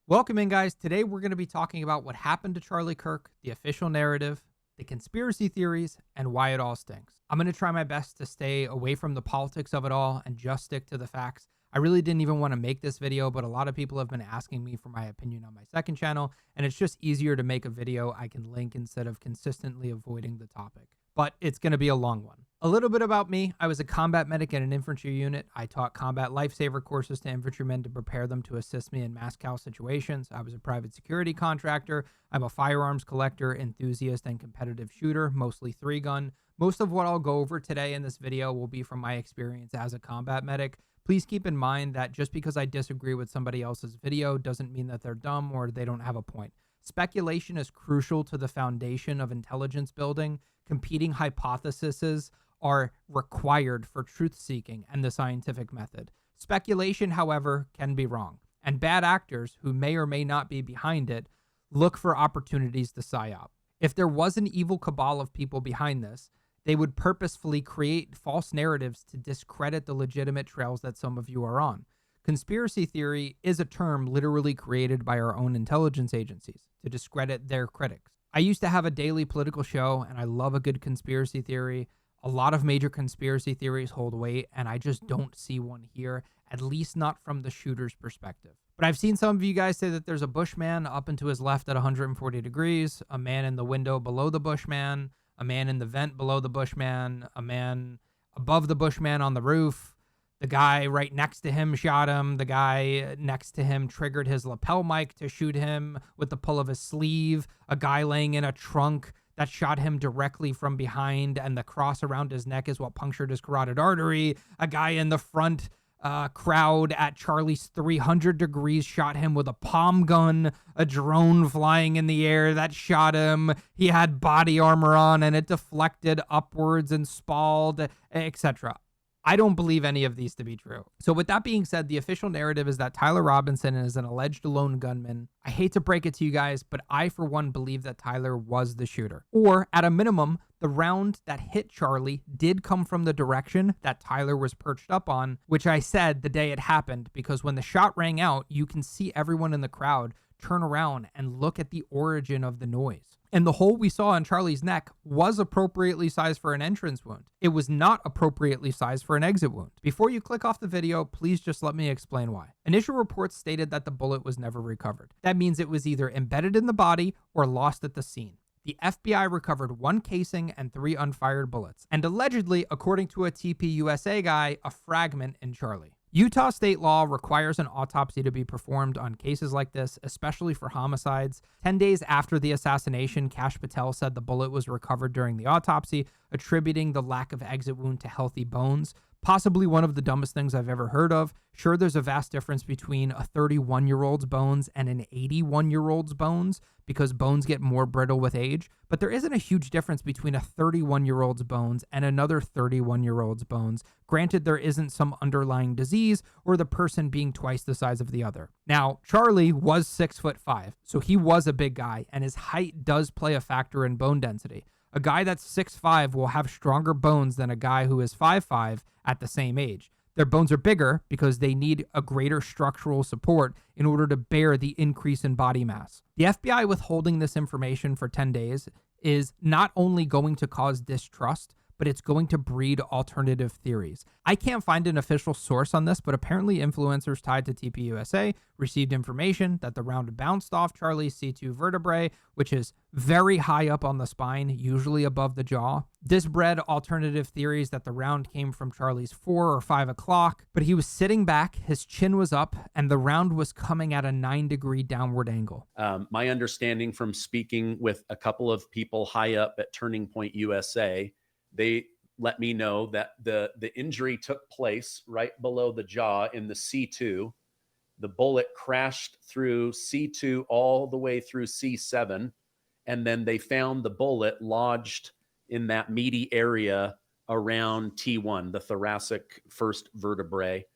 Welcome in, guys. Today we're going to be talking about what happened to Charlie Kirk, the official narrative, the conspiracy theories, and why it all stinks. I'm going to try my best to stay away from the politics of it all and just stick to the facts. I really didn't even want to make this video, but a lot of people have been asking me for my opinion on my second channel, and it's just easier to make a video I can link instead of consistently avoiding the topic. But it's going to be a long one. A little bit about me. I was a combat medic in an infantry unit. I taught combat lifesaver courses to infantrymen to prepare them to assist me in mass cal situations. I was a private security contractor. I'm a firearms collector, enthusiast, and competitive shooter, mostly 3-gun. Most of what I'll go over today in this video will be from my experience as a combat medic. Please keep in mind that just because I disagree with somebody else's video doesn't mean that they're dumb or they don't have a point. Speculation is crucial to the foundation of intelligence building. Competing hypotheses are required for truth-seeking and the scientific method. Speculation, however, can be wrong, and bad actors who may or may not be behind it look for opportunities to psyop. If there was an evil cabal of people behind this, they would purposefully create false narratives to discredit the legitimate trails that some of you are on. Conspiracy theory is a term literally created by our own intelligence agencies to discredit their critics. I used to have a daily political show, and I love a good conspiracy theory. A lot of major conspiracy theories hold weight, and I just don't see one here, at least not from the shooter's perspective. But I've seen some of you guys say that there's a Bushman up and to his left at 140 degrees, a man in the window below the Bushman, a man in the vent below the Bushman, a man above the Bushman on the roof. The guy right next to him shot him. The guy next to him triggered his lapel mic to shoot him with the pull of his sleeve. A guy laying in a trunk that shot him directly from behind, and the cross around his neck is what punctured his carotid artery. A guy in the front crowd at Charlie's 300 degrees shot him with a palm gun. A drone flying in the air that shot him. He had body armor on, and it deflected upwards and spalled, etc. I don't believe any of these to be true. So with that being said, the official narrative is that Tyler Robinson is an alleged lone gunman. I hate to break it to you guys, but I, for one, believe that Tyler was the shooter. Or, at a minimum, the round that hit Charlie did come from the direction that Tyler was perched up on, which I said the day it happened, because when the shot rang out, you can see everyone in the crowd turn around and look at the origin of the noise. And the hole we saw in Charlie's neck was appropriately sized for an entrance wound. It was not appropriately sized for an exit wound. Before you click off the video, please just let me explain why. Initial reports stated that the bullet was never recovered. That means it was either embedded in the body or lost at the scene. The FBI recovered 1 casing and 3 unfired bullets, and allegedly, according to a TPUSA guy, a fragment in Charlie. Utah state law requires an autopsy to be performed on cases like this, especially for homicides. 10 days after the assassination, Kash Patel said the bullet was recovered during the autopsy, attributing the lack of exit wound to healthy bones. Possibly one of the dumbest things I've ever heard of. Sure, there's a vast difference between a 31-year-old's bones and an 81-year-old's bones, because bones get more brittle with age, but there isn't a huge difference between a 31-year-old's bones and another 31-year-old's bones. Granted, there isn't some underlying disease or the person being twice the size of the other. Now, Charlie was 6'5", so he was a big guy, and his height does play a factor in bone density. A guy that's 6'5" will have stronger bones than a guy who is 5'5" at the same age. Their bones are bigger because they need a greater structural support in order to bear the increase in body mass. The FBI withholding this information for 10 days is not only going to cause distrust, but it's going to breed alternative theories. I can't find an official source on this, but apparently influencers tied to TPUSA received information that the round bounced off Charlie's C2 vertebrae, which is very high up on the spine, usually above the jaw. This bred alternative theories that the round came from Charlie's 4 or 5 o'clock, but he was sitting back, his chin was up, and the round was coming at a 9-degree downward angle. My understanding from speaking with a couple of people high up at Turning Point USA, they let me know that the injury took place right below the jaw in the C2. The bullet crashed through C2 all the way through C7, and then they found the bullet lodged in that meaty area around T1, the thoracic first vertebrae.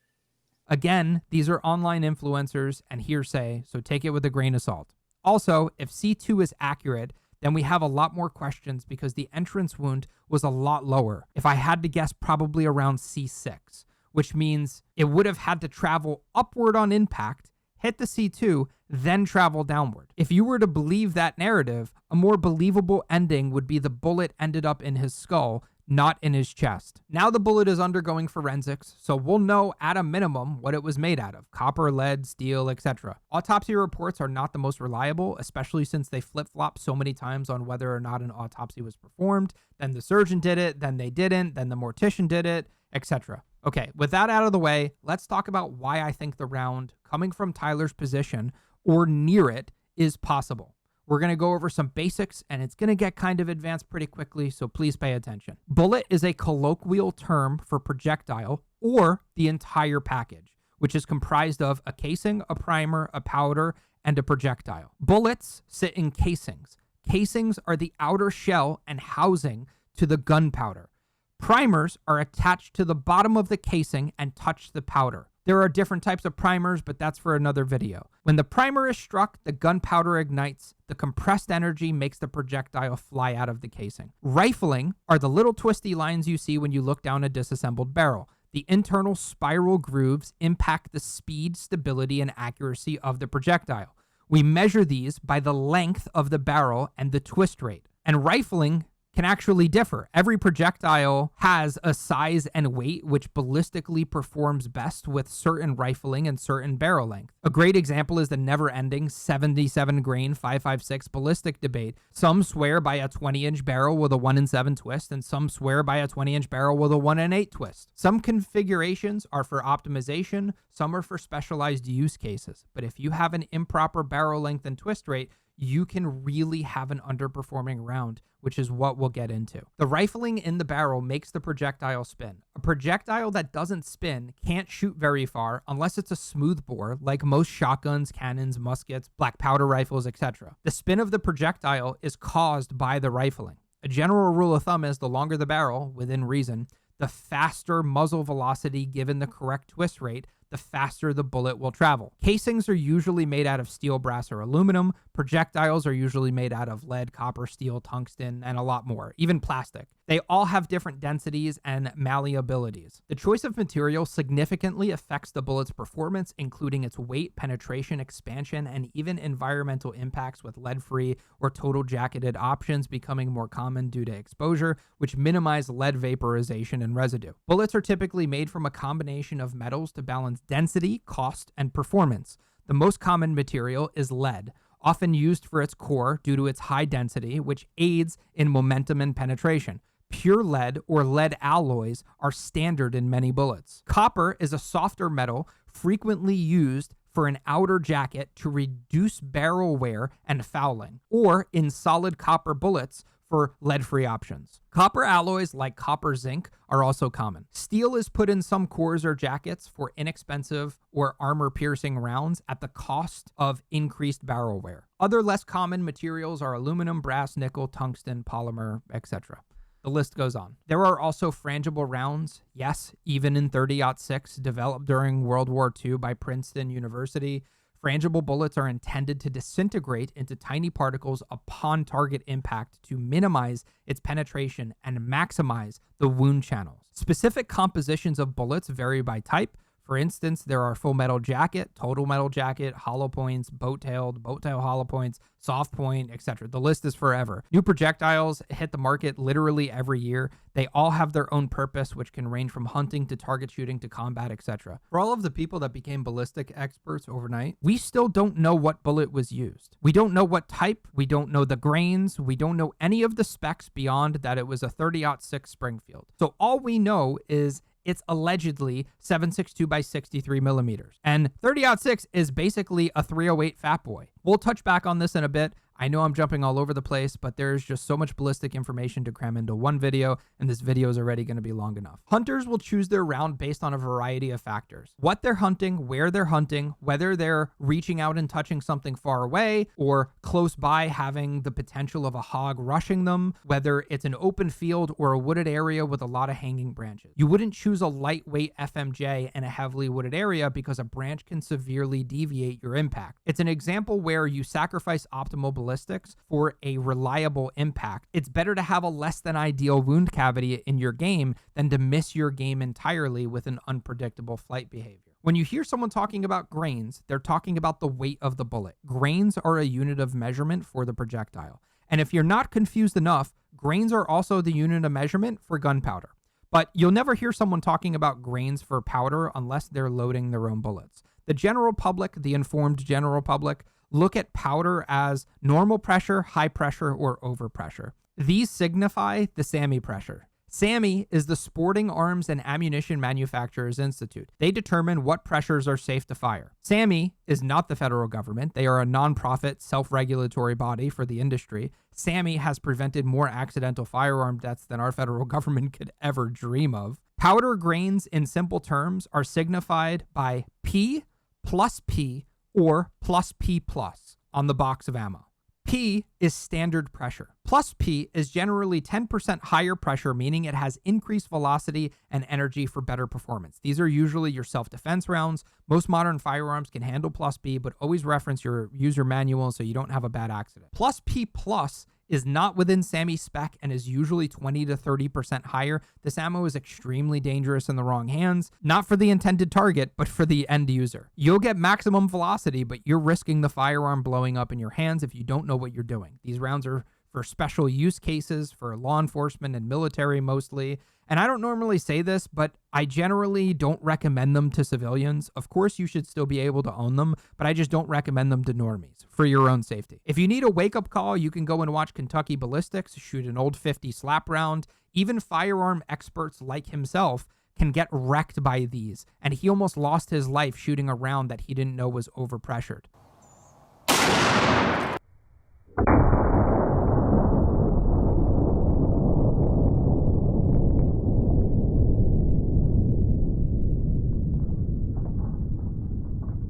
Again, these are online influencers and hearsay, so take it with a grain of salt. Also, if C2 is accurate, then we have a lot more questions because the entrance wound was a lot lower. If I had to guess, probably around C6, which means it would have had to travel upward on impact, hit the C2, then travel downward. If you were to believe that narrative, a more believable ending would be the bullet ended up in his skull, not in his chest. Now the bullet is undergoing forensics, so we'll know at a minimum what it was made out of: copper, lead, steel, etc. Autopsy reports are not the most reliable, especially since they flip-flop so many times on whether or not an autopsy was performed. Then the surgeon did it, then they didn't, then the mortician did it, etc. Okay, with that out of the way, let's talk about why I think the round coming from Tyler's position or near it is possible. We're going to go over some basics, and it's going to get kind of advanced pretty quickly, so please pay attention. Bullet is a colloquial term for projectile or the entire package, which is comprised of a casing, a primer, a powder, and a projectile. Bullets sit in casings. Casings are the outer shell and housing to the gunpowder. Primers are attached to the bottom of the casing and touch the powder. There are different types of primers, but that's for another video. When the primer is struck, the gunpowder ignites. The compressed energy makes the projectile fly out of the casing. Rifling are the little twisty lines you see when you look down a disassembled barrel. The internal spiral grooves impact the speed, stability, and accuracy of the projectile. We measure these by the length of the barrel and the twist rate. And rifling can actually differ. Every projectile has a size and weight which ballistically performs best with certain rifling and certain barrel length. A great example is the never-ending 77 grain 5.56 ballistic debate. Some swear by a 20-inch barrel with a 1-in-7 twist, and some swear by a 20-inch barrel with a 1-in-8 twist. Some configurations are for optimization, some are for specialized use cases. But if you have an improper barrel length and twist rate, you can really have an underperforming round, which is what we'll get into. The rifling in the barrel makes the projectile spin. A projectile that doesn't spin can't shoot very far unless it's a smooth bore, like most shotguns, cannons, muskets, black powder rifles, etc. The spin of the projectile is caused by the rifling. A general rule of thumb is the longer the barrel, within reason, the faster muzzle velocity given the correct twist rate, the faster the bullet will travel. Casings are usually made out of steel, brass, or aluminum. Projectiles are usually made out of lead, copper, steel, tungsten, and a lot more, even plastic. They all have different densities and malleabilities. The choice of material significantly affects the bullet's performance, including its weight, penetration, expansion, and even environmental impacts, with lead-free or total jacketed options becoming more common due to exposure, which minimize lead vaporization and residue. Bullets are typically made from a combination of metals to balance density, cost, and performance. The most common material is lead, often used for its core due to its high density, which aids in momentum and penetration. Pure lead or lead alloys are standard in many bullets. Copper is a softer metal frequently used for an outer jacket to reduce barrel wear and fouling, or in solid copper bullets for lead-free options. Copper alloys like copper zinc are also common. Steel is put in some cores or jackets for inexpensive or armor-piercing rounds at the cost of increased barrel wear. Other less common materials are aluminum, brass, nickel, tungsten, polymer, etc. The list goes on. There are also frangible rounds, yes, even in .30-06, developed during World War II by Princeton University. Frangible bullets are intended to disintegrate into tiny particles upon target impact to minimize its penetration and maximize the wound channels. Specific compositions of bullets vary by type. For instance, there are full metal jacket, total metal jacket, hollow points, boat-tail hollow points, soft point, etc. The list is forever. New projectiles hit the market literally every year. They all have their own purpose, which can range from hunting to target shooting to combat, etc. For all of the people that became ballistic experts overnight, we still don't know what bullet was used. We don't know what type, we don't know the grains, we don't know any of the specs beyond that it was a .30-06 Springfield. So all we know is it's allegedly 7.62 by 63 millimeters. And .30-06 is basically a .308 Fat Boy. We'll touch back on this in a bit. I know I'm jumping all over the place, but there's just so much ballistic information to cram into one video, and this video is already going to be long enough. Hunters will choose their round based on a variety of factors: what they're hunting, where they're hunting, whether they're reaching out and touching something far away or close by having the potential of a hog rushing them, whether it's an open field or a wooded area with a lot of hanging branches. You wouldn't choose a lightweight FMJ in a heavily wooded area because a branch can severely deviate your impact. It's an example where you sacrifice optimal ballistics for a reliable impact. It's better to have a less than ideal wound cavity in your game than to miss your game entirely with an unpredictable flight behavior. When you hear someone talking about grains, they're talking about the weight of the bullet. Grains are a unit of measurement for the projectile. And if you're not confused enough, grains are also the unit of measurement for gunpowder. But you'll never hear someone talking about grains for powder unless they're loading their own bullets. The general public, the informed general public, look at powder as normal pressure, high pressure, or overpressure. These signify the SAAMI pressure. SAAMI is the Sporting Arms and Ammunition Manufacturers Institute. They determine what pressures are safe to fire. SAAMI is not the federal government. They are a nonprofit, self-regulatory body for the industry. SAAMI has prevented more accidental firearm deaths than our federal government could ever dream of. Powder grains, in simple terms, are signified by P plus P or plus P plus on the box of ammo. P is standard pressure. Plus P is generally 10% higher pressure, meaning it has increased velocity and energy for better performance. These are usually your self-defense rounds. Most modern firearms can handle plus P, but always reference your user manual so you don't have a bad accident. Plus P plus is not within SAAMI spec and is usually 20 to 30% higher. This ammo is extremely dangerous in the wrong hands, not for the intended target, but for the end user. You'll get maximum velocity, but you're risking the firearm blowing up in your hands if you don't know what you're doing. These rounds are for special use cases, for law enforcement and military mostly. And I don't normally say this, but I generally don't recommend them to civilians. Of course, you should still be able to own them, but I just don't recommend them to normies for your own safety. If you need a wake-up call, you can go and watch Kentucky Ballistics shoot an old 50 slap round. Even firearm experts like himself can get wrecked by these, and he almost lost his life shooting a round that he didn't know was overpressured.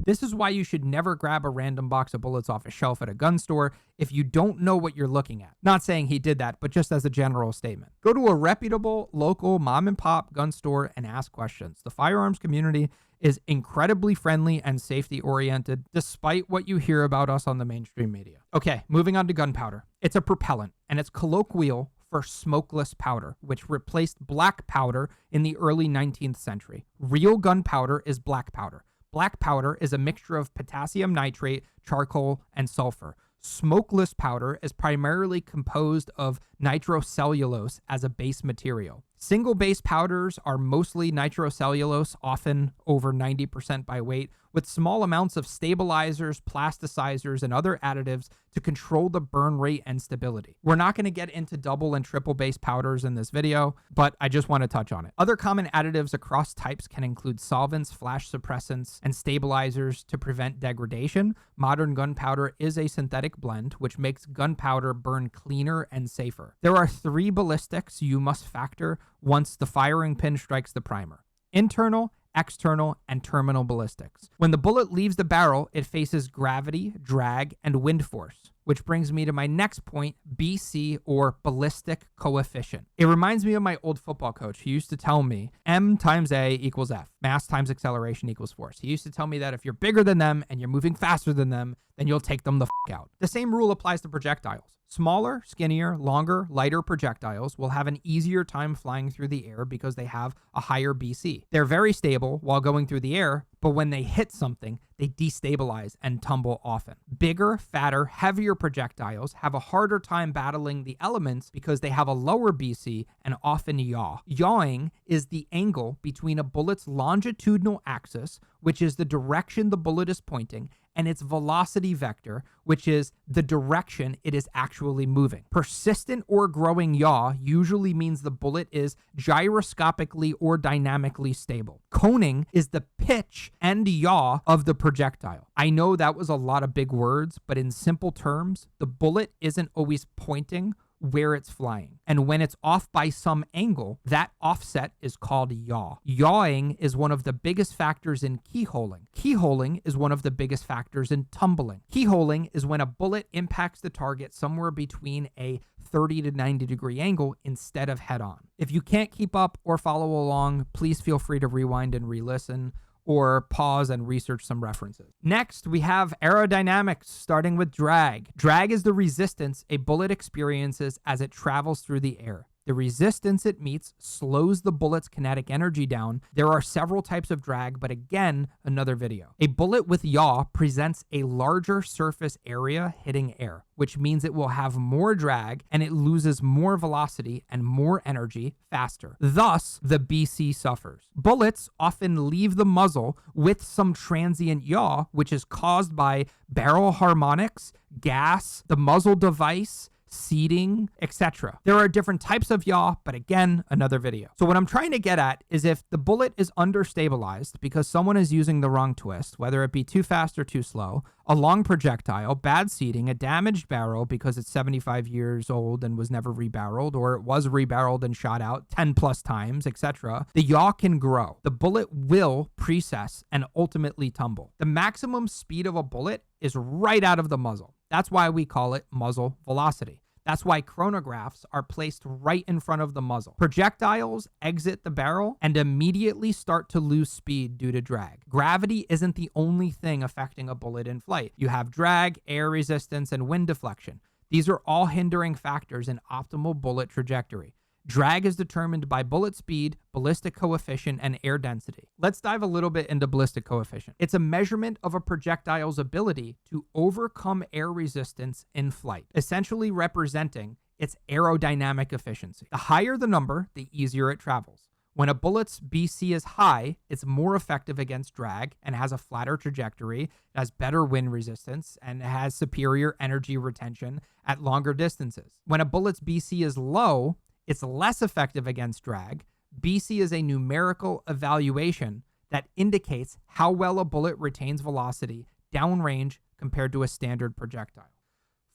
This is why you should never grab a random box of bullets off a shelf at a gun store if you don't know what you're looking at. Not saying he did that, but just as a general statement. Go to a reputable, local, mom and pop gun store and ask questions. The firearms community is incredibly friendly and safety oriented, despite what you hear about us on the mainstream media. Okay, moving on to gunpowder. It's a propellant, and it's colloquial for smokeless powder, which replaced black powder in the early 19th century. Real gunpowder is black powder. Black powder is a mixture of potassium nitrate, charcoal, and sulfur. Smokeless powder is primarily composed of nitrocellulose as a base material. Single base powders are mostly nitrocellulose, often over 90% by weight, with small amounts of stabilizers, plasticizers, and other additives to control the burn rate and stability. We're not going to get into double and triple base powders in this video, but I just want to touch on it. Other common additives across types can include solvents, flash suppressants, and stabilizers to prevent degradation. Modern gunpowder is a synthetic blend, which makes gunpowder burn cleaner and safer. There are 3 ballistics you must factor once the firing pin strikes the primer: internal, external, and terminal ballistics. When the bullet leaves the barrel, it faces gravity, drag, and wind force, which brings me to my next point, BC, or ballistic coefficient. It reminds me of my old football coach. He used to tell me M times A equals F, mass times acceleration equals force. He used to tell me that if you're bigger than them and you're moving faster than them, then you'll take them the out. The same rule applies to projectiles. Smaller, skinnier, longer, lighter projectiles will have an easier time flying through the air because they have a higher BC. They're very stable while going through the air, but when they hit something, they destabilize and tumble often. Bigger, fatter, heavier projectiles have a harder time battling the elements because they have a lower BC and often yaw. Yawing is the angle between a bullet's longitudinal axis, which is the direction the bullet is pointing, and its velocity vector, which is the direction it is actually moving. Persistent or growing yaw usually means the bullet is gyroscopically or dynamically stable. Coning is the pitch and yaw of the projectile. I know that was a lot of big words, but in simple terms, the bullet isn't always pointing where it's flying. And when it's off by some angle, that offset is called yaw. Yawing is one of the biggest factors in keyholing. Keyholing is one of the biggest factors in tumbling. Keyholing is when a bullet impacts the target somewhere between a 30 to 90 degree angle instead of head on. If you can't keep up or follow along, please feel free to rewind and re-listen, or pause and research some references. Next, we have aerodynamics, starting with drag. Drag is the resistance a bullet experiences as it travels through the air. The resistance it meets slows the bullet's kinetic energy down. There are several types of drag, but again, another video. A bullet with yaw presents a larger surface area hitting air, which means it will have more drag and it loses more velocity and more energy faster. Thus, the BC suffers. Bullets often leave the muzzle with some transient yaw, which is caused by barrel harmonics, gas, the muzzle device, seating, etc. There are different types of yaw, but again, another video. So what I'm trying to get at is if the bullet is understabilized because someone is using the wrong twist, whether it be too fast or too slow, a long projectile, bad seating, a damaged barrel because it's 75 years old and was never rebarreled, or it was rebarreled and shot out 10 plus times, etc., the yaw can grow. The bullet will precess and ultimately tumble. The maximum speed of a bullet is right out of the muzzle. That's why we call it muzzle velocity. That's why chronographs are placed right in front of the muzzle. Projectiles exit the barrel and immediately start to lose speed due to drag. Gravity isn't the only thing affecting a bullet in flight. You have drag, air resistance, and wind deflection. These are all hindering factors in optimal bullet trajectory. Drag is determined by bullet speed, ballistic coefficient, and air density. Let's dive a little bit into ballistic coefficient. It's a measurement of a projectile's ability to overcome air resistance in flight, essentially representing its aerodynamic efficiency. The higher the number, the easier it travels. When a bullet's BC is high, it's more effective against drag and has a flatter trajectory, it has better wind resistance, and it has superior energy retention at longer distances. When a bullet's BC is low, it's less effective against drag. BC is a numerical evaluation that indicates how well a bullet retains velocity downrange compared to a standard projectile.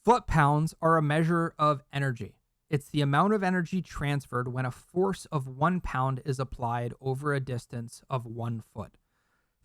Foot-pounds are a measure of energy. It's the amount of energy transferred when a force of 1 pound is applied over a distance of 1 foot.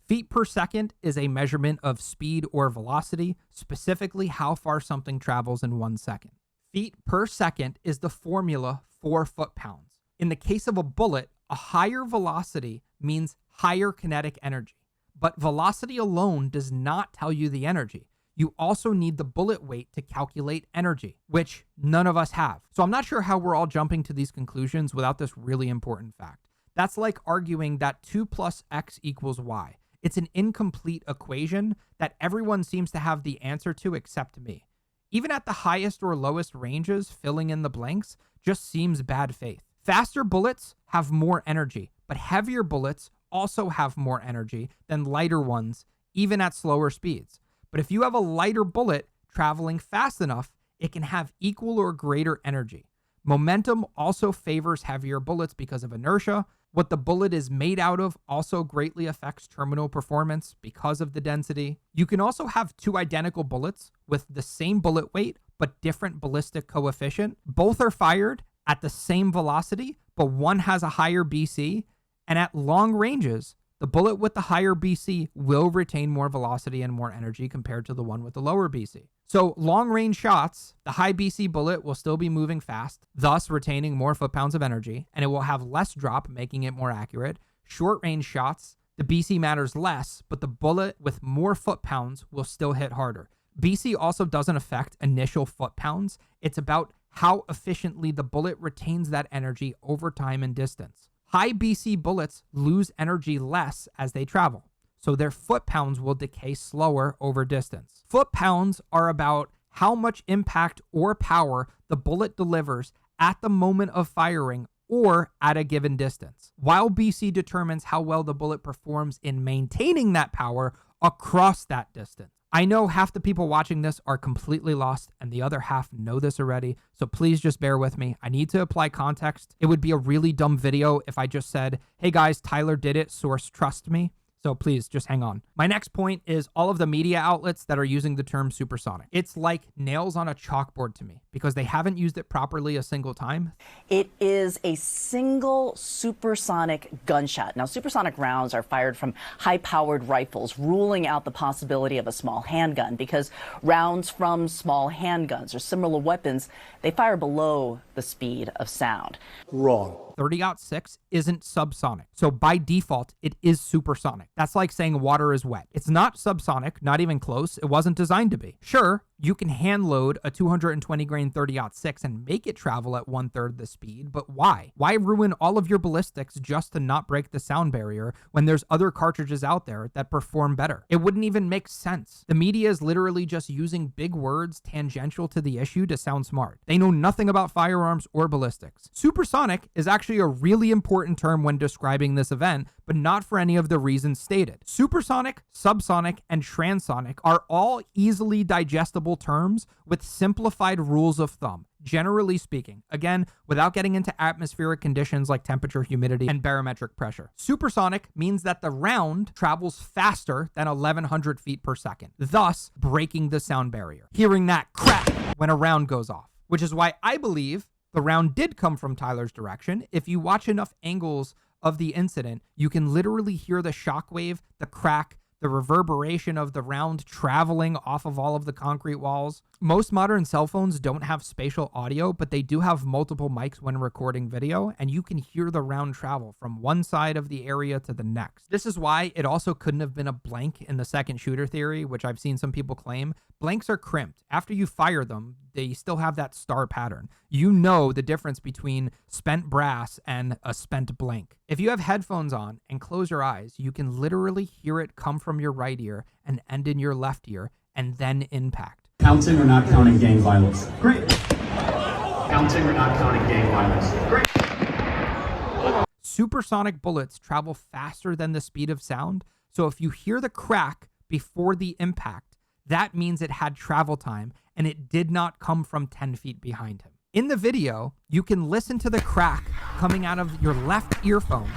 Feet per second is a measurement of speed or velocity, specifically how far something travels in 1 second. Feet per second is the formula for foot-pounds. In the case of a bullet, a higher velocity means higher kinetic energy. But velocity alone does not tell you the energy. You also need the bullet weight to calculate energy, which none of us have. So I'm not sure how we're all jumping to these conclusions without this really important fact. That's like arguing that 2 plus x equals y. It's an incomplete equation that everyone seems to have the answer to except me. Even at the highest or lowest ranges, filling in the blanks just seems bad faith. Faster bullets have more energy, but heavier bullets also have more energy than lighter ones, even at slower speeds. But if you have a lighter bullet traveling fast enough, it can have equal or greater energy. Momentum also favors heavier bullets because of inertia. What the bullet is made out of also greatly affects terminal performance because of the density. You can also have two identical bullets with the same bullet weight, but different ballistic coefficient. Both are fired at the same velocity, but one has a higher BC, and at long ranges, the bullet with the higher BC will retain more velocity and more energy compared to the one with the lower BC. So long-range shots, the high BC bullet will still be moving fast, thus retaining more foot-pounds of energy, and it will have less drop, making it more accurate. Short-range shots, the BC matters less, but the bullet with more foot-pounds will still hit harder. BC also doesn't affect initial foot-pounds. It's about how efficiently the bullet retains that energy over time and distance. High BC bullets lose energy less as they travel, so their foot-pounds will decay slower over distance. Foot-pounds are about how much impact or power the bullet delivers at the moment of firing or at a given distance, while BC determines how well the bullet performs in maintaining that power across that distance. I know half the people watching this are completely lost and the other half know this already, so please just bear with me. I need to apply context. It would be a really dumb video if I just said, hey guys, Tyler did it, source trust me. So please just hang on. My next point is all of the media outlets that are using the term supersonic. It's like nails on a chalkboard to me because they haven't used it properly a single time. It is a single supersonic gunshot. Now, supersonic rounds are fired from high-powered rifles, ruling out the possibility of a small handgun because rounds from small handguns or similar weapons, they fire below the speed of sound. Wrong. 30-06 isn't subsonic. So by default, it is supersonic. That's like saying water is wet. It's not subsonic, not even close. It wasn't designed to be. Sure, You can hand load a 220 grain 30-06 and make it travel at 1/3 the speed, but why? Why ruin all of your ballistics just to not break the sound barrier when there's other cartridges out there that perform better? It wouldn't even make sense. The media is literally just using big words tangential to the issue to sound smart. They know nothing about firearms or ballistics. Supersonic is actually a really important term when describing this event, but not for any of the reasons stated. Supersonic, subsonic, and transonic are all easily digestible terms with simplified rules of thumb, generally speaking. Again, without getting into atmospheric conditions like temperature, humidity, and barometric pressure. Supersonic means that the round travels faster than 1100 feet per second, thus breaking the sound barrier. Hearing that crack when a round goes off, which is why I believe the round did come from Tyler's direction. If you watch enough angles of the incident, you can literally hear the shockwave, the crack, the reverberation of the round traveling off of all of the concrete walls. Most modern cell phones don't have spatial audio, but they do have multiple mics when recording video, and you can hear the round travel from one side of the area to the next. This is why it also couldn't have been a blank in the second shooter theory, which I've seen some people claim. Blanks are crimped. After you fire them, they still have that star pattern. You know the difference between spent brass and a spent blank. If you have headphones on and close your eyes, you can literally hear it come from your right ear and end in your left ear and then impact. Counting or not counting gang violence? Great. Counting or not counting gang violence? Great. Supersonic bullets travel faster than the speed of sound, so if you hear the crack before the impact, that means it had travel time and it did not come from 10 feet behind him. In the video, you can listen to the crack coming out of your left earphone,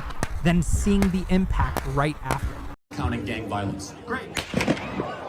then seeing the impact right after. Counting gang violence. Great.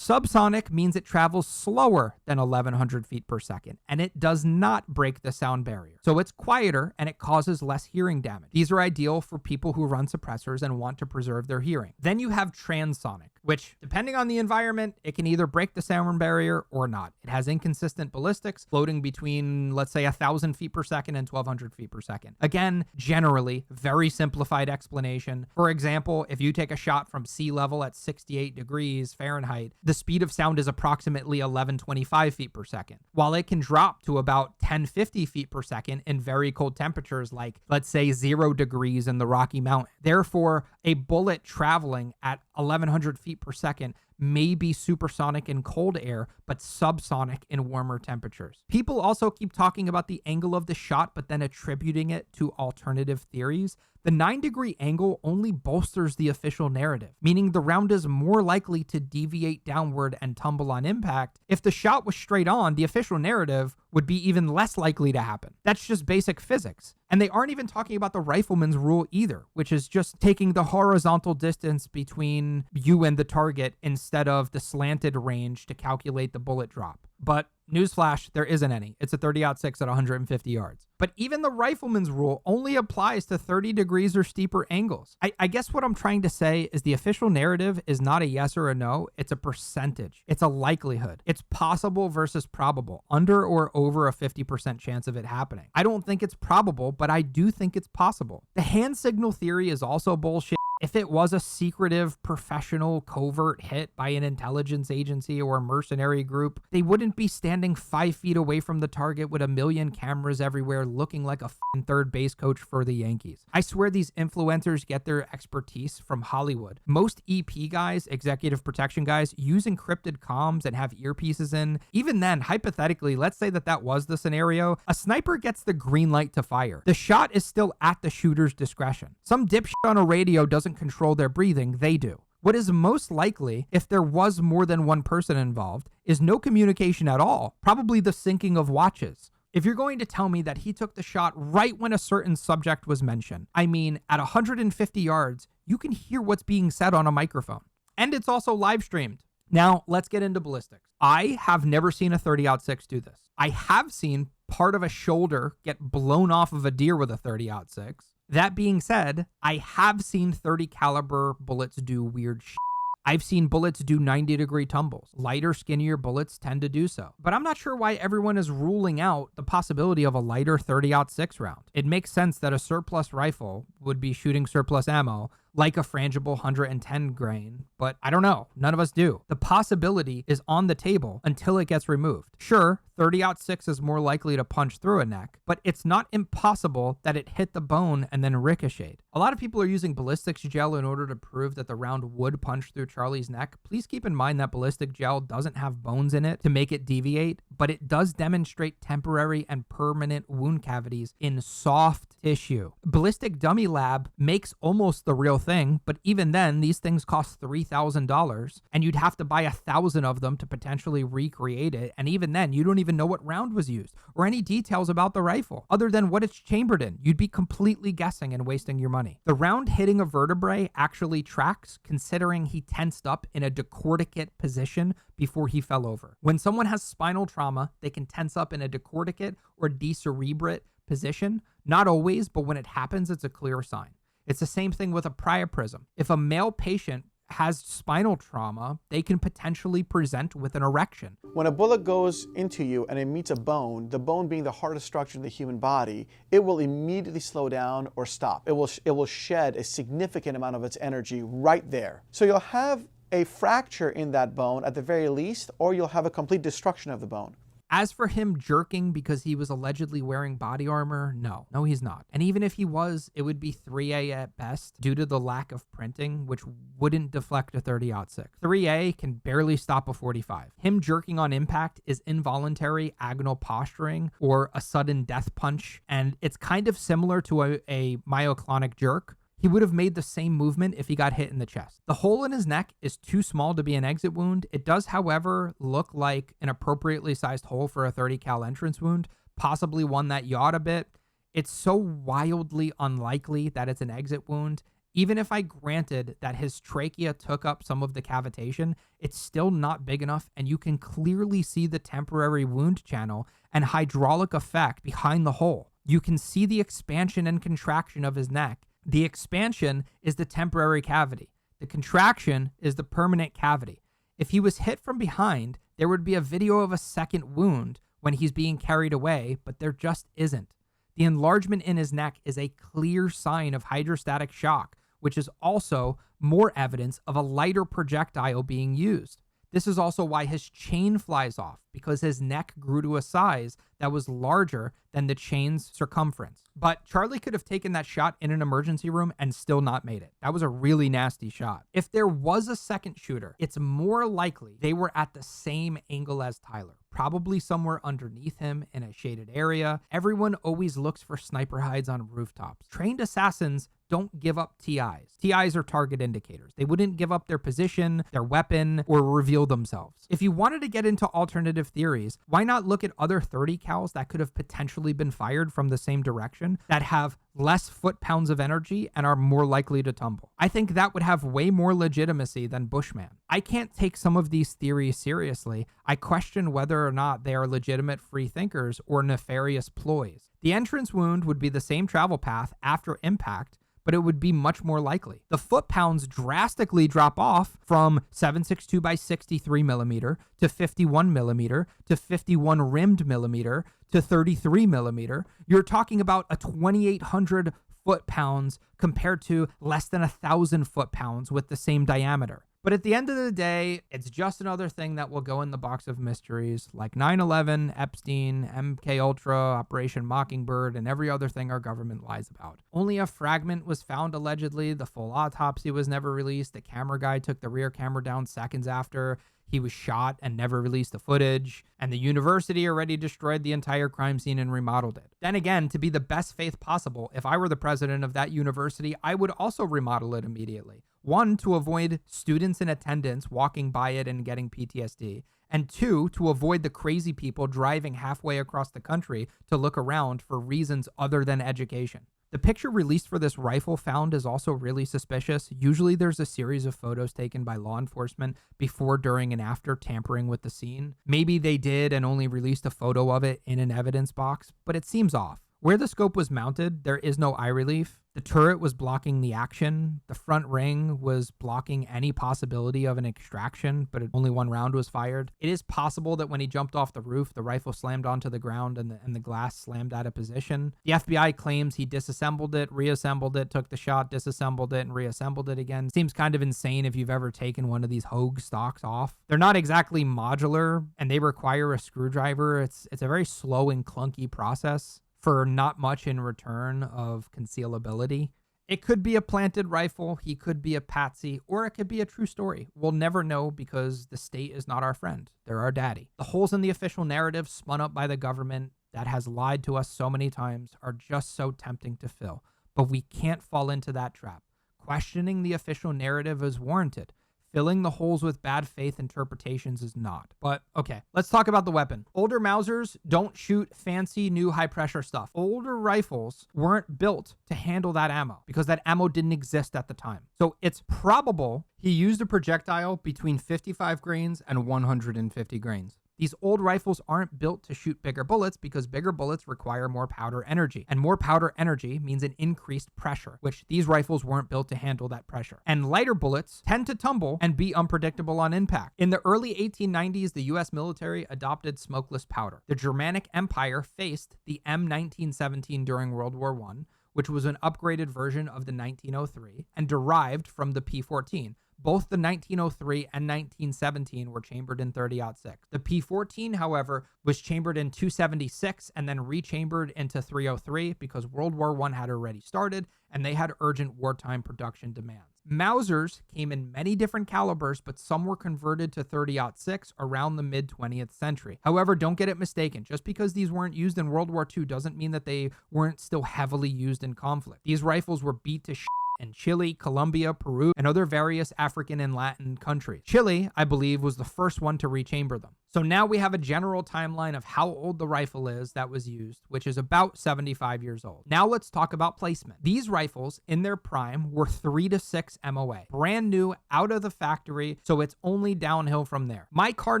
Subsonic means it travels slower than 1100 feet per second, and it does not break the sound barrier. So it's quieter and it causes less hearing damage. These are ideal for people who run suppressors and want to preserve their hearing. Then you have transonic, which, depending on the environment, it can either break the sound barrier or not. It has inconsistent ballistics floating between, let's say, 1,000 feet per second and 1,200 feet per second. Again, generally, very simplified explanation. For example, if you take a shot from sea level at 68 degrees Fahrenheit, the speed of sound is approximately 1125 feet per second, while it can drop to about 1050 feet per second in very cold temperatures like, let's say, 0 degrees in the Rocky Mountains. Therefore, a bullet traveling at 1100 feet per second may be supersonic in cold air, but subsonic in warmer temperatures. People also keep talking about the angle of the shot, but then attributing it to alternative theories. The 9-degree angle only bolsters the official narrative, meaning the round is more likely to deviate downward and tumble on impact. If the shot was straight on, the official narrative would be even less likely to happen. That's just basic physics. And they aren't even talking about the rifleman's rule either, which is just taking the horizontal distance between you and the target instead of the slanted range to calculate the bullet drop. But newsflash, there isn't any. It's a 30-06 at 150 yards. But even the rifleman's rule only applies to 30 degrees or steeper angles. I guess what I'm trying to say is the official narrative is not a yes or a no. It's a percentage. It's a likelihood. It's possible versus probable, under or over a 50% chance of it happening. I don't think it's probable, but I do think it's possible. The hand signal theory is also bullshit. If it was a secretive, professional, covert hit by an intelligence agency or a mercenary group, they wouldn't be standing 5 feet away from the target with a million cameras everywhere looking like a f***ing third base coach for the Yankees. I swear these influencers get their expertise from Hollywood. Most EP guys, executive protection guys, use encrypted comms and have earpieces in. Even then, hypothetically, let's say that was the scenario, a sniper gets the green light to fire. The shot is still at the shooter's discretion. Some dipshit on a radio doesn't control their breathing, they do. What is most likely, if there was more than one person involved, is no communication at all, probably the syncing of watches. If you're going to tell me that he took the shot right when a certain subject was mentioned, I mean, at 150 yards, you can hear what's being said on a microphone. And it's also live streamed. Now, let's get into ballistics. I have never seen a 30-06 do this. I have seen part of a shoulder get blown off of a deer with a 30-06. That being said, I have seen 30 caliber bullets do weird shit. I've seen bullets do 90-degree tumbles. Lighter, skinnier bullets tend to do so. But I'm not sure why everyone is ruling out the possibility of a lighter 30-06 round. It makes sense that a surplus rifle would be shooting surplus ammo, like a frangible 110 grain, but I don't know. None of us do. The possibility is on the table until it gets removed. Sure, 30-06 is more likely to punch through a neck, but it's not impossible that it hit the bone and then ricocheted. A lot of people are using ballistics gel in order to prove that the round would punch through Charlie's neck. Please keep in mind that ballistic gel doesn't have bones in it to make it deviate, but it does demonstrate temporary and permanent wound cavities in soft tissue. Ballistic Dummy Lab makes almost the real thing, but even then, these things cost $3,000, and you'd have to buy 1,000 of them to potentially recreate it, and even then, you don't even know what round was used, or any details about the rifle, other than what it's chambered in. You'd be completely guessing and wasting your money. The round hitting a vertebrae actually tracks, considering he tensed up in a decorticate position before he fell over. When someone has spinal trauma, they can tense up in a decorticate or decerebrate position. Not always, but when it happens, it's a clear sign. It's the same thing with a priapism. If a male patient has spinal trauma, they can potentially present with an erection. When a bullet goes into you and it meets a bone, the bone being the hardest structure in the human body, it will immediately slow down or stop. It will shed a significant amount of its energy right there. So you'll have a fracture in that bone at the very least, or you'll have a complete destruction of the bone. As for him jerking because he was allegedly wearing body armor, no, he's not. And even if he was, it would be 3A at best due to the lack of printing, which wouldn't deflect a 30-06. 3A can barely stop a 45. Him jerking on impact is involuntary agonal posturing or a sudden death punch, and it's kind of similar to a myoclonic jerk. He would have made the same movement if he got hit in the chest. The hole in his neck is too small to be an exit wound. It does, however, look like an appropriately sized hole for a 30 cal entrance wound, possibly one that yawed a bit. It's so wildly unlikely that it's an exit wound. Even if I granted that his trachea took up some of the cavitation, it's still not big enough, and you can clearly see the temporary wound channel and hydraulic effect behind the hole. You can see the expansion and contraction of his neck. The expansion is the temporary cavity. The contraction is the permanent cavity. If he was hit from behind, there would be a video of a second wound when he's being carried away, but there just isn't. The enlargement in his neck is a clear sign of hydrostatic shock, which is also more evidence of a lighter projectile being used. This is also why his chain flies off, because his neck grew to a size that was larger than the chain's circumference. But Charlie could have taken that shot in an emergency room and still not made it. That was a really nasty shot. If there was a second shooter, it's more likely they were at the same angle as Tyler, probably somewhere underneath him in a shaded area. Everyone always looks for sniper hides on rooftops. Trained assassins don't give up TIs. TIs are target indicators. They wouldn't give up their position, their weapon, or reveal themselves. If you wanted to get into alternative theories, why not look at other 30 cals that could have potentially been fired from the same direction that have less foot-pounds of energy and are more likely to tumble? I think that would have way more legitimacy than Bushman. I can't take some of these theories seriously. I question whether or not they are legitimate free thinkers or nefarious ploys. The entrance wound would be the same travel path after impact, but it would be much more likely. The foot-pounds drastically drop off from 7.62 by 63 millimeter to 51 millimeter to 51 rimmed millimeter to 33 millimeter. You're talking about a 2,800 foot-pounds compared to less than 1,000 foot-pounds with the same diameter. But at the end of the day, it's just another thing that will go in the box of mysteries, like 9/11, Epstein, MKUltra, Operation Mockingbird, and every other thing our government lies about. Only a fragment was found allegedly. The full autopsy was never released. The camera guy took the rear camera down seconds after he was shot and never released the footage. And the university already destroyed the entire crime scene and remodeled it. Then again, to be the best faith possible, if I were the president of that university, I would also remodel it immediately. One, to avoid students in attendance walking by it and getting PTSD. And two, to avoid the crazy people driving halfway across the country to look around for reasons other than education. The picture released for this rifle found is also really suspicious. Usually there's a series of photos taken by law enforcement before, during, and after tampering with the scene. Maybe they did and only released a photo of it in an evidence box, but it seems off. Where the scope was mounted, there is no eye relief. The turret was blocking the action. The front ring was blocking any possibility of an extraction, but only one round was fired. It is possible that when he jumped off the roof, the rifle slammed onto the ground and the glass slammed out of position. The FBI claims he disassembled it, reassembled it, took the shot, disassembled it, and reassembled it again. Seems kind of insane if you've ever taken one of these Hogue stocks off. They're not exactly modular, and they require a screwdriver. It's a very slow and clunky process for not much in return of concealability. It could be a planted rifle, he could be a patsy, or it could be a true story. We'll never know because the state is not our friend. They're our daddy. The holes in the official narrative spun up by the government that has lied to us so many times are just so tempting to fill. But we can't fall into that trap. Questioning the official narrative is warranted. Filling the holes with bad faith interpretations is not. But okay, let's talk about the weapon. Older Mausers don't shoot fancy new high pressure stuff. Older rifles weren't built to handle that ammo because that ammo didn't exist at the time. So it's probable he used a projectile between 55 grains and 150 grains. These old rifles aren't built to shoot bigger bullets because bigger bullets require more powder energy. And more powder energy means an increased pressure, which these rifles weren't built to handle that pressure. And lighter bullets tend to tumble and be unpredictable on impact. In the early 1890s, the US military adopted smokeless powder. The Germanic Empire faced the M1917 during World War I, which was an upgraded version of the 1903 and derived from the P14. Both the 1903 and 1917 were chambered in 30-06. The P14, however, was chambered in 276 and then rechambered into 303 because World War I had already started and they had urgent wartime production demands. Mausers came in many different calibers, but some were converted to 30-06 around the mid-20th century. However, don't get it mistaken. Just because these weren't used in World War II doesn't mean that they weren't still heavily used in conflict. These rifles were beat to in Chile, Colombia, Peru, and other various African and Latin countries. Chile, I believe, was the first one to rechamber them. So now we have a general timeline of how old the rifle is that was used, which is about 75 years old. Now let's talk about placement. These rifles in their prime were 3 to 6 MOA, brand new out of the factory, so it's only downhill from there. My Kar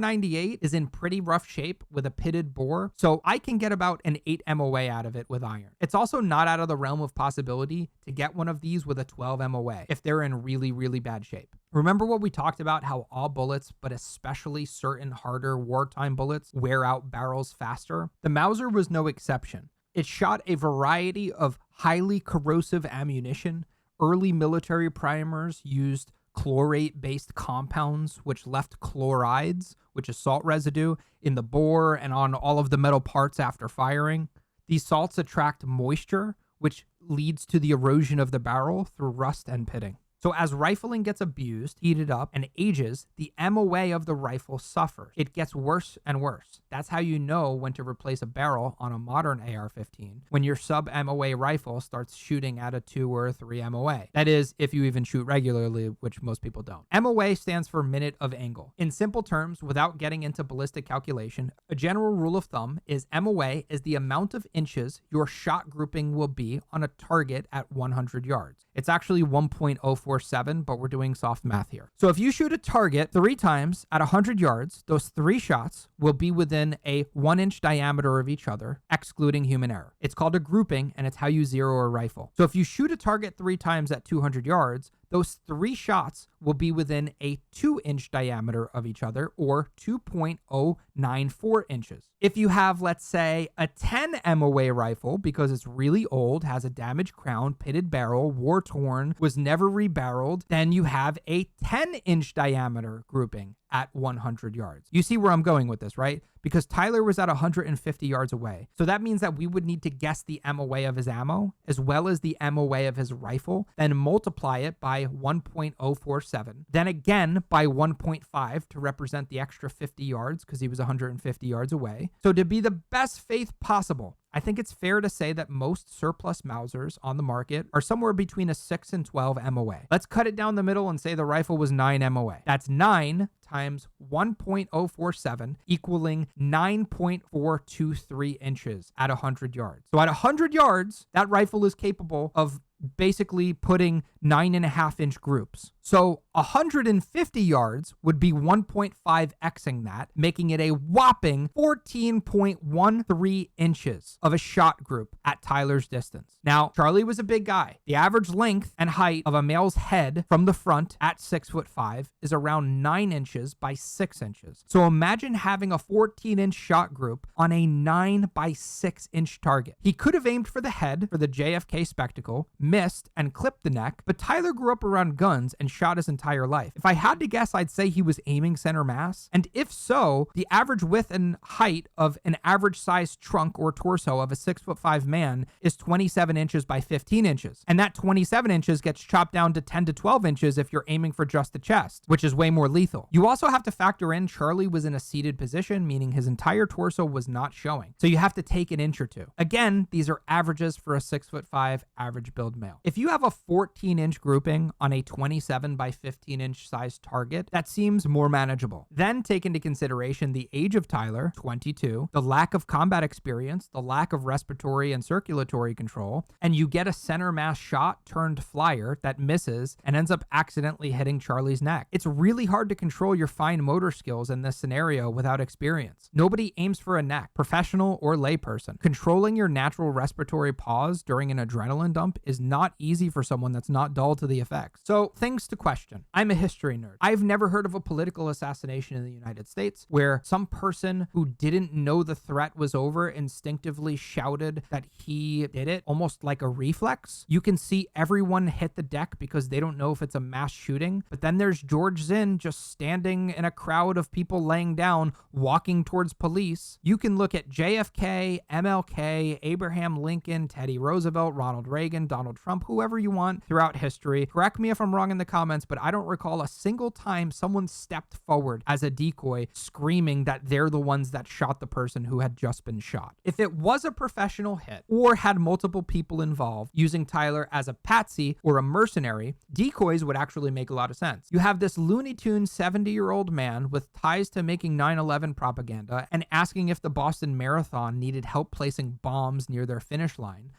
98 is in pretty rough shape with a pitted bore, so I can get about an 8 MOA out of it with iron. It's also not out of the realm of possibility to get one of these with a 12 MOA if they're in really, really bad shape. Remember what we talked about, how all bullets, but especially certain harder wartime bullets, wear out barrels faster? The Mauser was no exception. It shot a variety of highly corrosive ammunition. Early military primers used chlorate-based compounds, which left chlorides, which is salt residue, in the bore and on all of the metal parts after firing. These salts attract moisture, which leads to the erosion of the barrel through rust and pitting. So as rifling gets abused, heated up, and ages, the MOA of the rifle suffers. It gets worse and worse. That's how you know when to replace a barrel on a modern AR-15, when your sub-MOA rifle starts shooting at a 2 or 3 MOA. That is, if you even shoot regularly, which most people don't. MOA stands for minute of angle. In simple terms, without getting into ballistic calculation, a general rule of thumb is MOA is the amount of inches your shot grouping will be on a target at 100 yards. It's actually 1.047, but we're doing soft math here. So if you shoot a target 3 times at 100 yards, those 3 shots will be within a 1-inch diameter of each other, excluding human error. It's called a grouping, and it's how you zero a rifle. So if you shoot a target 3 times at 200 yards, those 3 shots will be within a 2-inch diameter of each other, or 2.094 inches. If you have, let's say, a 10 MOA rifle, because it's really old, has a damaged crown, pitted barrel, war-torn, was never rebarreled, then you have a 10-inch diameter grouping at 100 yards. You see where I'm going with this, right? Because Tyler was at 150 yards away. So that means that we would need to guess the MOA of his ammo, as well as the MOA of his rifle, then multiply it by 1.047, then again by 1.5 to represent the extra 50 yards, because he was 150 yards away. So to be the best faith possible, I think it's fair to say that most surplus Mausers on the market are somewhere between a 6 and 12 MOA. Let's cut it down the middle and say the rifle was 9 MOA. That's 9 times 1.047 equaling 9.423 inches at 100 yards. So at 100 yards, that rifle is capable of basically putting 9.5-inch groups. So 150 yards would be 1.5xing that, making it a whopping 14.13 inches of a shot group at Tyler's distance. Now, Charlie was a big guy. The average length and height of a male's head from the front at 6'5" is around 9 inches by 6 inches. So imagine having a 14-inch shot group on a 9 by 6 inch target. He could have aimed for the head for the JFK spectacle, missed, and clipped the neck, but Tyler grew up around guns and shot his entire life. If I had to guess, I'd say he was aiming center mass. And if so, the average width and height of an average sized trunk or torso of a 6'5" man is 27 inches by 15 inches. And that 27 inches gets chopped down to 10 to 12 inches if you're aiming for just the chest, which is way more lethal. You also have to factor in Charlie was in a seated position, meaning his entire torso was not showing. So you have to take an inch or two. Again, these are averages for a 6'5" average build male. If you have a 14-inch grouping on a 27 by 15-inch size target, that seems more manageable. Then take into consideration the age of Tyler, 22, the lack of combat experience, the lack of respiratory and circulatory control, and you get a center mass shot turned flyer that misses and ends up accidentally hitting Charlie's neck. It's really hard to control your fine motor skills in this scenario without experience. Nobody aims for a neck, professional or layperson. Controlling your natural respiratory pause during an adrenaline dump is not easy for someone that's not dull to the effects. So things to question. I'm a history nerd. I've never heard of a political assassination in the United States where some person who didn't know the threat was over instinctively shouted that he did it, almost like a reflex. You can see everyone hit the deck because they don't know if it's a mass shooting, but then there's George Zinn just standing in a crowd of people laying down, walking towards police. You can look at JFK, MLK, Abraham Lincoln, Teddy Roosevelt, Ronald Reagan, Donald Trump, whoever you want throughout history. Correct me if I'm wrong in the comments, but I don't recall a single time someone stepped forward as a decoy screaming that they're the ones that shot the person who had just been shot. If it was a professional hit or had multiple people involved using Tyler as a patsy or a mercenary, decoys would actually make a lot of sense. You have this Looney Tunes 70-year-old man with ties to making 9/11 propaganda and asking if the Boston Marathon needed help placing bombs near their finish line.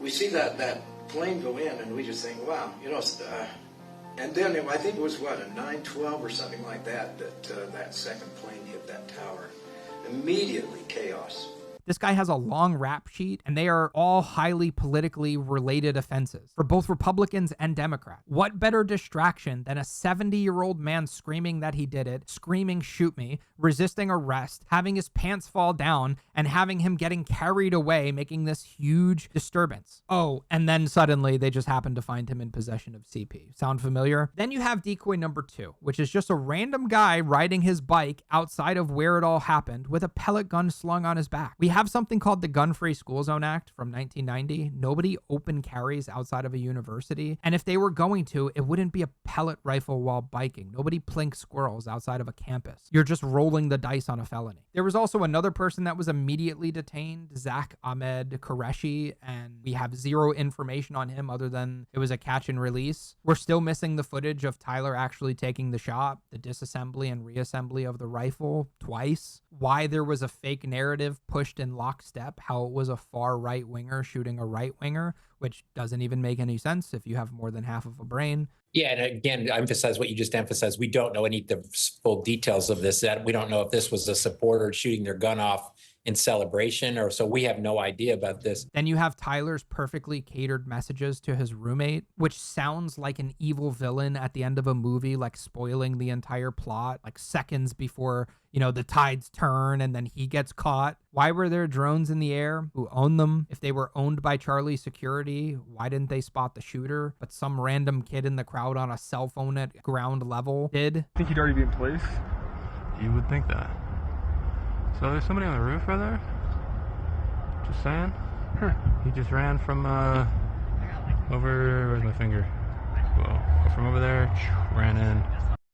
We see that plane go in and we just think, wow, and then I think it was a 9/12 or something like that that second plane hit that tower. Immediately chaos. This guy has a long rap sheet, and they are all highly politically related offenses for both Republicans and Democrats. What better distraction than a 70-year-old man screaming that he did it, screaming, "Shoot me," resisting arrest, having his pants fall down, and having him getting carried away, making this huge disturbance. Oh, and then suddenly they just happen to find him in possession of CP. Sound familiar? Then you have decoy number 2, which is just a random guy riding his bike outside of where it all happened with a pellet gun slung on his back. We have something called the Gun-Free School Zone Act from 1990. Nobody open carries outside of a university. And if they were going to, it wouldn't be a pellet rifle while biking. Nobody plinks squirrels outside of a campus. You're just rolling the dice on a felony. There was also another person that was immediately detained, Zach Ahmed Qureshi, and we have zero information on him other than it was a catch and release. We're still missing the footage of Tyler actually taking the shot, the disassembly and reassembly of the rifle twice, why there was a fake narrative pushed in lockstep, how it was a far right winger shooting a right winger, which doesn't even make any sense if you have more than half of a brain. Yeah, and again, I emphasize what you just emphasized. We don't know any of the full details of this. That we don't know if this was a supporter shooting their gun off in celebration, or so we have no idea about this. Then you have Tyler's perfectly catered messages to his roommate, which sounds like an evil villain at the end of a movie, like spoiling the entire plot, like seconds before, the tides turn and then he gets caught. Why were there drones in the air? Who owned them? If they were owned by Charlie security, why didn't they spot the shooter? But some random kid in the crowd on a cell phone at ground level did. Think he'd already be in place? You would think that. So there's somebody on the roof right there? Just saying? He just ran from over, where's my finger? Whoa, from over there, ran in.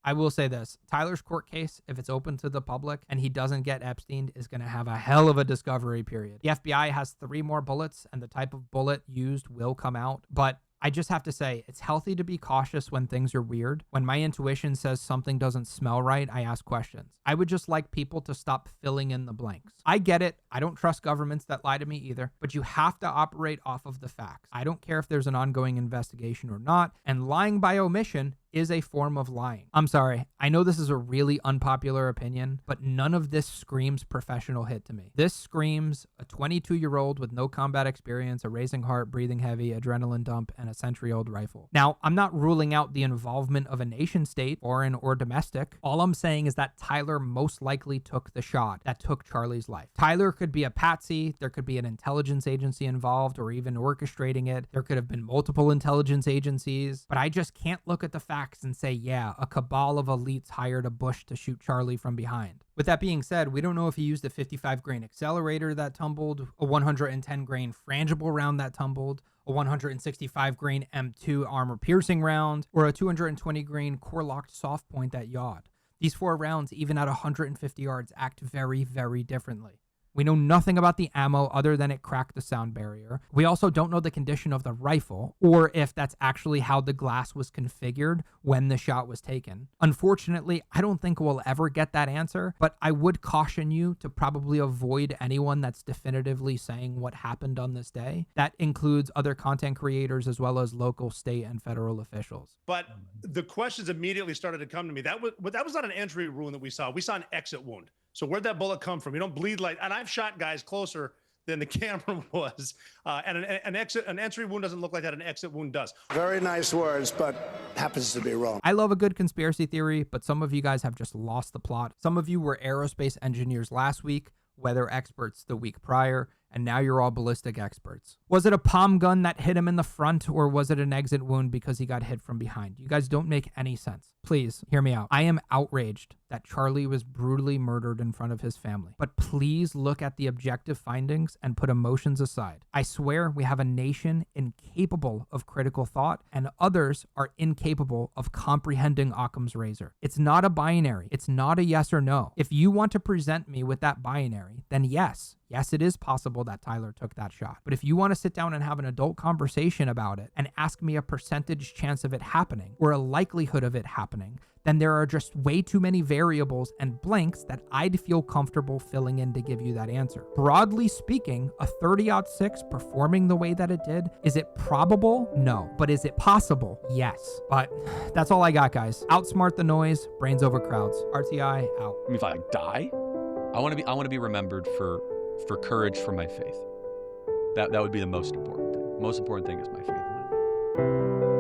I will say this, Tyler's court case, if it's open to the public and he doesn't get Epstein, is going to have a hell of a discovery period. The FBI has 3 more bullets and the type of bullet used will come out, but I just have to say, it's healthy to be cautious when things are weird. When my intuition says something doesn't smell right, I ask questions. I would just like people to stop filling in the blanks. I get it. I don't trust governments that lie to me either, but you have to operate off of the facts. I don't care if there's an ongoing investigation or not, and lying by omission is a form of lying. I'm sorry, I know this is a really unpopular opinion, but none of this screams professional hit to me. This screams a 22-year-old with no combat experience, a racing heart, breathing heavy, adrenaline dump, and a century-old rifle. Now, I'm not ruling out the involvement of a nation state, foreign or domestic. All I'm saying is that Tyler most likely took the shot that took Charlie's life. Tyler could be a patsy, there could be an intelligence agency involved or even orchestrating it. There could have been multiple intelligence agencies, but I just can't look at the facts and say, yeah, a cabal of elites hired a Bush to shoot Charlie from behind. With that being said, we don't know if he used a 55 grain accelerator that tumbled, a 110 grain frangible round that tumbled, a 165 grain M2 armor piercing round, or a 220 grain core locked soft point that yawed. These 4 rounds, even at 150 yards, act very, very differently. We know nothing about the ammo other than it cracked the sound barrier. We also don't know the condition of the rifle, or if that's actually how the glass was configured when the shot was taken. Unfortunately, I don't think we'll ever get that answer, but I would caution you to probably avoid anyone that's definitively saying what happened on this day. That includes other content creators as well as local, state, and federal officials. But the questions immediately started to come to me. That was not an entry wound that we saw. We saw an exit wound. So where'd that bullet come from? You don't bleed like, and I've shot guys closer than the camera was. And an entry wound doesn't look like that. An exit wound does. Very nice words, but happens to be wrong. I love a good conspiracy theory, but some of you guys have just lost the plot. Some of you were aerospace engineers last week, weather experts the week prior, and now you're all ballistic experts. Was it a palm gun that hit him in the front, or was it an exit wound because he got hit from behind? You guys don't make any sense. Please, hear me out. I am outraged that Charlie was brutally murdered in front of his family. But please look at the objective findings and put emotions aside. I swear we have a nation incapable of critical thought, and others are incapable of comprehending Occam's razor. It's not a binary. It's not a yes or no. If you want to present me with that binary, then yes, it is possible that Tyler took that shot. But if you want to sit down and have an adult conversation about it and ask me a percentage chance of it happening or a likelihood of it happening, then there are just way too many variables and blanks that I'd feel comfortable filling in to give you that answer. Broadly speaking, a 30-06 performing the way that it did, is it probable? No. But is it possible? Yes. But that's all I got, guys. Outsmart the noise, brains over crowds. RTI out. I mean, if I die, I want to be remembered for courage for my faith. That would be the most important thing. The most important thing is my faith in it.